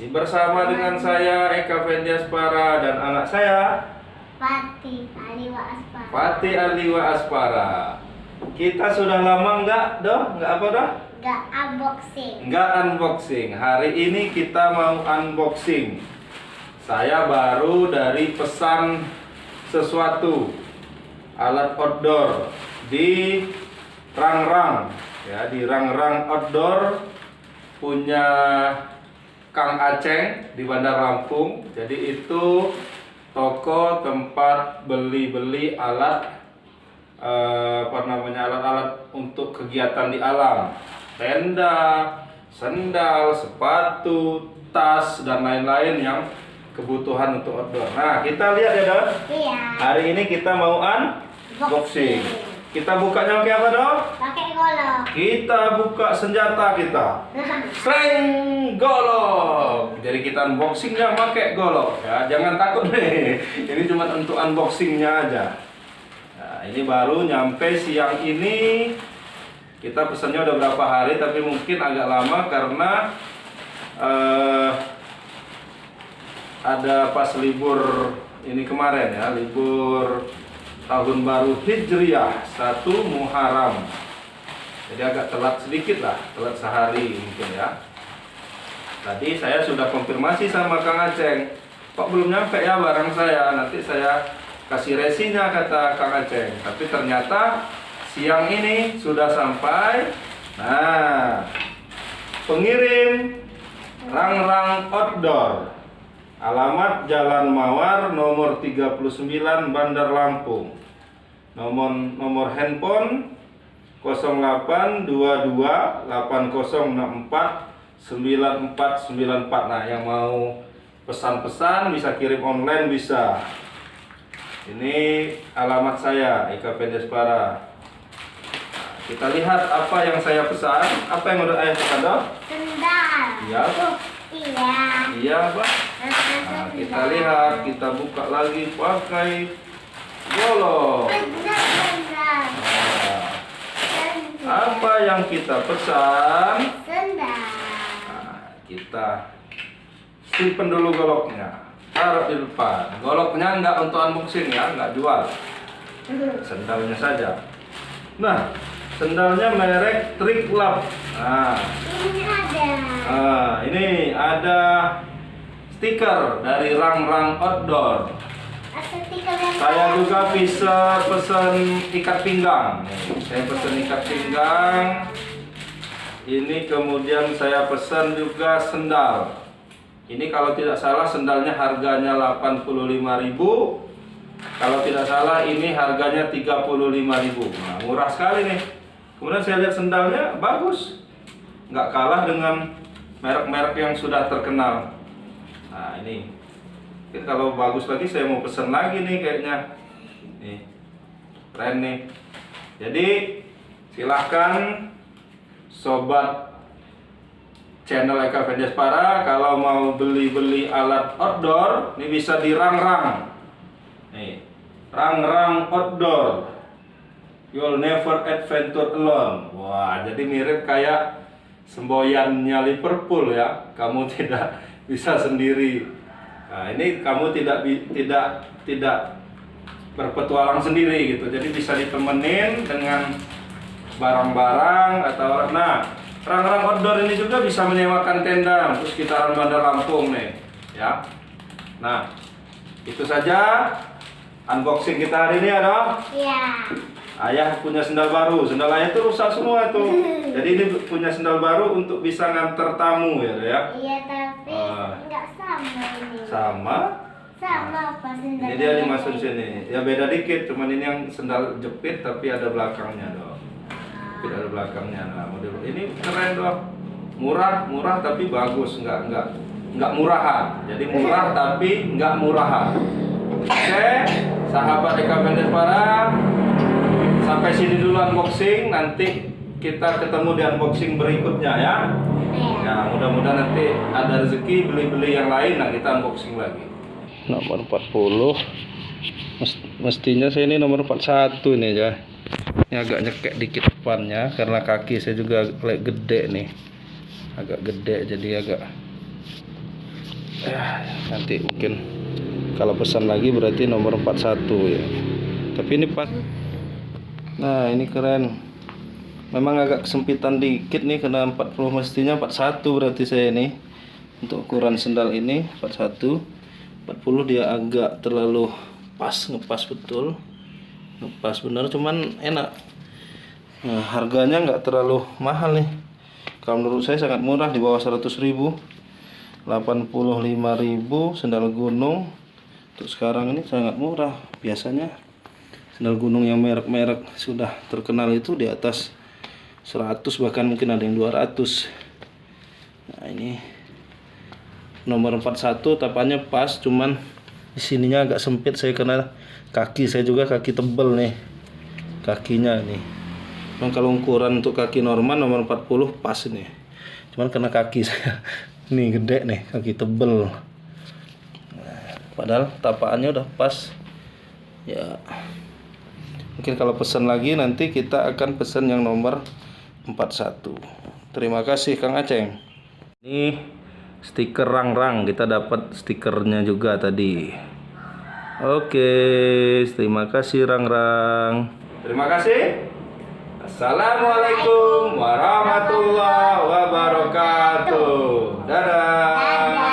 bersama dengan saya Eka Fendiaspara dan anak saya Fatih Aliwa Aspara. Fatih Aliwa Aspara. Kita sudah lama nggak apa dah? Nggak unboxing. Nggak unboxing. Hari ini kita mau unboxing. Saya baru dari pesan sesuatu alat outdoor di Rangrang, ya, di Rangrang Outdoor punya Kang Aceng di Bandar Lampung. Jadi itu toko tempat beli alat alat-alat untuk kegiatan di alam, tenda, sendal, sepatu, tas dan lain-lain yang kebutuhan untuk outdoor. Nah, kita lihat ya, Don. Iya. Hari ini kita mau unboxing. Kita bukanya pakai apa, Don? Pakai golok. Kita buka senjata kita. Sreng golok. Jadi kita unboxingnya pakai golok ya. Jangan takut nih. Ini cuma untuk unboxingnya aja. Nah, ini baru nyampe siang ini. Kita pesannya udah berapa hari tapi mungkin agak lama karena ada pas libur ini kemarin ya, libur Tahun Baru Hijriah 1 Muharram. Jadi agak telat sedikit lah, telat sehari mungkin ya. Tadi saya sudah konfirmasi sama Kang Aceng, kok belum nyampe ya barang saya, nanti saya kasih resinya kata Kang Aceng. Tapi ternyata siang ini sudah sampai. Nah, pengirim Rangrang Outdoor, alamat Jalan Mawar nomor 39 Bandar Lampung. Nomor handphone 0822806494. Nah, yang mau pesan-pesan bisa kirim online bisa. Ini alamat saya Eka Fendiaspara. Kita lihat apa yang saya pesan. Apa yang udah ayah pesan, Dok? Sendal. Iya, Pak. Iya. Iya, Pak. Nah, kita lihat, kita buka lagi pakai golok. Sendal. Nah, apa yang kita pesan? Sendal. Nah, kita simpen dulu goloknya, taruh di depan. Goloknya nggak untuk unboxing ya, nggak jual. Sendalnya saja. Nah, sendalnya merek Trick Lab. Nah, Ini ada. ini ada stiker dari Rangrang Outdoor. Stiker yang Saya juga bisa pesen ikat pinggang. Nih, saya pesen ikat pinggang. Ini kemudian saya pesan juga sendal. Ini kalau tidak salah sendalnya harganya 85.000. Kalau tidak salah ini harganya 35.000. Nah, murah sekali nih. Kemudian saya lihat sendalnya bagus. Nggak kalah dengan merek-merek yang sudah terkenal. Nah, ini. Kalau bagus lagi saya mau pesan lagi nih kayaknya. Nih. Keren nih. Jadi silahkan sobat channel Eka Fendiaspara kalau mau beli alat outdoor, ini bisa di Rangrang. Nih, Rangrang Outdoor. You'll never adventure alone. Wah, jadi mirip kayak semboyannya Liverpool ya. Kamu tidak bisa sendiri. Nah, ini kamu tidak berpetualang sendiri gitu. Jadi bisa ditemenin dengan barang-barang atau Rangrang Outdoor ini juga bisa menyewakan tenda untuk sekitaran Bandar Lampung nih, ya. Nah, itu saja unboxing kita hari ini ya, Dok. Iya. Ayah punya sendal baru, sendal ayah itu rusak semua tuh. Jadi ini punya sendal baru untuk bisa nganter tamu ya, Dok, ya. Iya, tapi nggak sama ini. Sama. Sama apa sendal? Ini dia dimasukin sini. Ya beda dikit, cuman ini yang sendal jepit tapi ada belakangnya, Dok. Jepit ada belakangnya. Nah, model ini keren, Dok. Murah tapi bagus, nggak murahan. Jadi murah tapi nggak murahan. Oke, sahabat Eka Fendiaspara, sampai sini dulu unboxing. Nanti kita ketemu di unboxing berikutnya ya. Ya, mudah-mudahan nanti ada rezeki beli yang lain. Nah, kita unboxing lagi. Nomor 40. Mestinya saya ini nomor 41 ini ya. Ini agak nyekek dikit depannya karena kaki saya juga gede nih. Agak gede jadi agak Nanti mungkin kalau pesan lagi berarti nomor 41 ya. Tapi ini pas. Nah, ini keren. Memang agak kesempitan dikit nih karena 40, mestinya 41 berarti saya ini. Untuk ukuran sendal ini 41. 40 dia agak terlalu pas, ngepas betul. Ngepas bener, cuman enak. Nah, harganya nggak terlalu mahal nih. Kalau menurut saya sangat murah, di bawah 100.000. 85.000 sendal gunung. Untuk sekarang ini sangat murah. Biasanya sendal gunung yang merek-merek sudah terkenal itu di atas 100, bahkan mungkin ada yang 200. Nah, ini nomor 41 tapannya pas, cuman di sininya agak sempit saya karena kaki saya juga kaki tebel nih. Kakinya nih. Memang kalau ukuran untuk kaki normal nomor 40 pas nih. Cuman karena kaki saya nih gede nih, kaki tebel. Nah, padahal tapaannya udah pas. Ya. Mungkin kalau pesan lagi nanti kita akan pesan yang nomor 41. Terima kasih Kang Aceng. Ini stiker rang-rang, kita dapat stikernya juga tadi. Oke, terima kasih rang-rang. Terima kasih. Assalamualaikum warahmatullahi wabarakatuh. Dadah.